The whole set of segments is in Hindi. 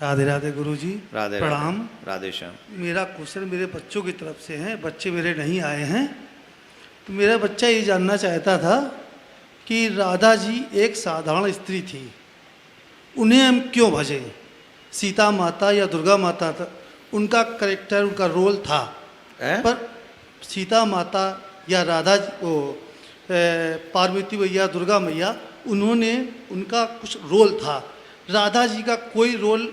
राधे राधे गुरुजी। राधे प्रणाम। राधे श्याम। मेरा क्वेश्चन मेरे बच्चों की तरफ से है, बच्चे मेरे नहीं आए हैं। तो मेरा बच्चा ये जानना चाहता था कि राधा जी एक साधारण स्त्री थी, उन्हें हम क्यों भजें? सीता माता या दुर्गा माता था, उनका करेक्टर, उनका रोल था। पर सीता माता या राधा जी, पार्वती मैया, दुर्गा मैया, उन्होंने, उनका कुछ रोल था। राधा जी का कोई रोल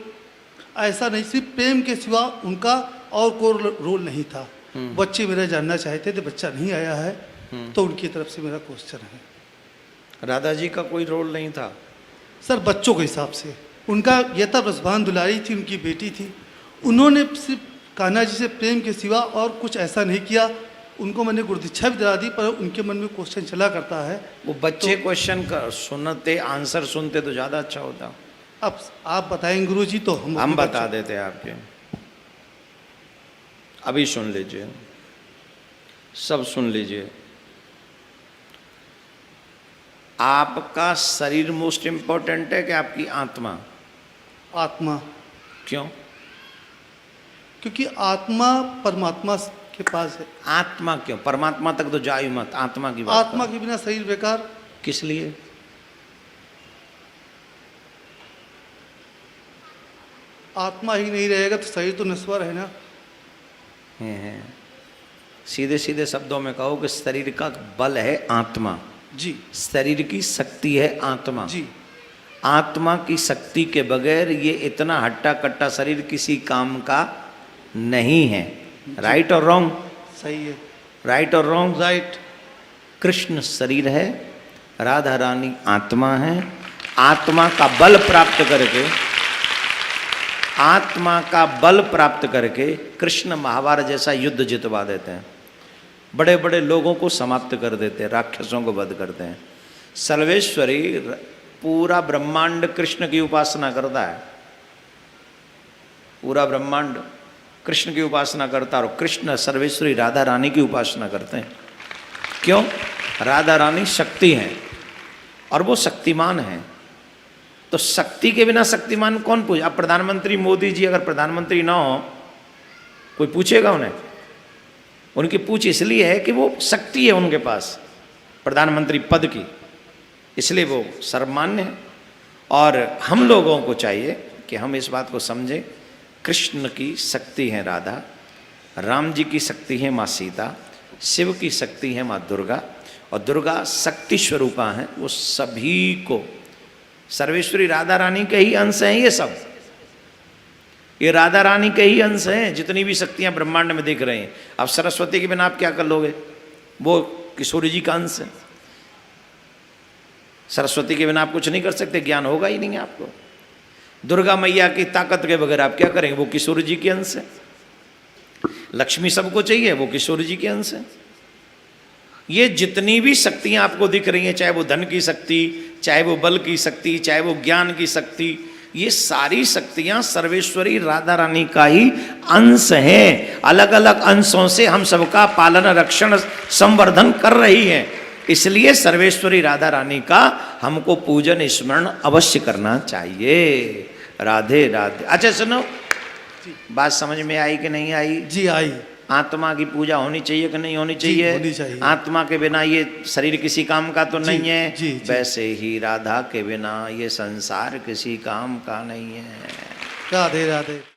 ऐसा नहीं, सिर्फ प्रेम के सिवा उनका और कोई रोल नहीं था। बच्चे मेरा जानना चाहते थे, बच्चा नहीं आया है, तो उनकी तरफ से मेरा क्वेश्चन है। राधा जी का कोई रोल नहीं था सर, बच्चों के हिसाब से उनका ये था, रसभान दुलारी थी, उनकी बेटी थी। उन्होंने सिर्फ कान्हा जी से प्रेम के सिवा और कुछ ऐसा नहीं किया। उनको मैंने गुरुदीक्षा भी दिला दी, पर उनके मन में क्वेश्चन चला करता है। वो बच्चे क्वेश्चन का सुनते, आंसर सुनते तो ज़्यादा अच्छा होता। अब आप बताएंगे गुरु जी, तो हम बता देते आपके। अभी सुन लीजिए, सब सुन लीजिए। आपका शरीर मोस्ट इंपॉर्टेंट है कि आपकी आत्मा? आत्मा। क्यों? क्योंकि आत्मा परमात्मा के पास है। आत्मा क्यों? परमात्मा तक तो जाई मत, आत्मा की बात। आत्मा के बिना शरीर बेकार। किस लिए? आत्मा ही नहीं रहेगा तो शरीर तो नश्वर है ना। है। सीधे सीधे शब्दों में कहो कि शरीर का बल है आत्मा जी, शरीर की शक्ति है आत्मा जी। आत्मा की शक्ति के बगैर ये इतना हट्टा कट्टा शरीर किसी काम का नहीं है। राइट और रॉन्ग? सही है। राइट और रॉन्ग? राइट। कृष्ण शरीर है, राधा रानी आत्मा है। आत्मा का बल प्राप्त करके, आत्मा का बल प्राप्त करके कृष्ण महाभारत जैसा युद्ध जितवा देते हैं, बड़े बड़े लोगों को समाप्त कर देते हैं, राक्षसों को वध करते हैं। सर्वेश्वरी पूरा ब्रह्मांड कृष्ण की उपासना करता है, पूरा ब्रह्मांड कृष्ण की उपासना करता है, और कृष्ण सर्वेश्वरी राधा रानी की उपासना करते हैं। क्यों? राधा रानी शक्ति हैं और वो शक्तिमान हैं। तो शक्ति के बिना शक्तिमान कौन पूछे? अब प्रधानमंत्री मोदी जी अगर प्रधानमंत्री ना हो, कोई पूछेगा उन्हें? उनकी पूछ इसलिए है कि वो शक्ति है उनके पास प्रधानमंत्री पद की, इसलिए वो सर्वमान्य है। और हम लोगों को चाहिए कि हम इस बात को समझें, कृष्ण की शक्ति है राधा, राम जी की शक्ति है माँ सीता, शिव की शक्ति है माँ दुर्गा, और दुर्गा शक्ति स्वरूपा हैं। वो सभी को, सर्वेश्वरी राधा रानी के ही अंश हैं ये सब, ये राधा रानी के ही अंश हैं। जितनी भी शक्तियां ब्रह्मांड में देख रहे हैं, अब सरस्वती के बिना आप क्या कर लोगे? वो किशोरी जी का अंश है। सरस्वती के बिना आप कुछ नहीं कर सकते, ज्ञान होगा ही नहीं आपको। दुर्गा मैया की ताकत के बगैर आप क्या करेंगे? वो किशोरी जी के अंश है। लक्ष्मी सबको चाहिए, वो किशोरी जी के अंश है। ये जितनी भी शक्तियां आपको दिख रही हैं, चाहे वो धन की शक्ति, चाहे वो बल की शक्ति, चाहे वो ज्ञान की शक्ति, ये सारी शक्तियां सर्वेश्वरी राधा रानी का ही अंश हैं। अलग अलग अंशों से हम सबका पालन, रक्षण, संवर्धन कर रही हैं। इसलिए सर्वेश्वरी राधा रानी का हमको पूजन स्मरण अवश्य करना चाहिए। राधे राधे। अच्छा सुनो, बात समझ में आई कि नहीं आई? जी आई। आत्मा की पूजा होनी चाहिए कि नहीं होनी चाहिए? होनी चाहिए। आत्मा के बिना ये शरीर किसी काम का तो नहीं है। जी, जी। वैसे ही राधा के बिना ये संसार किसी काम का नहीं है। राधे राधे।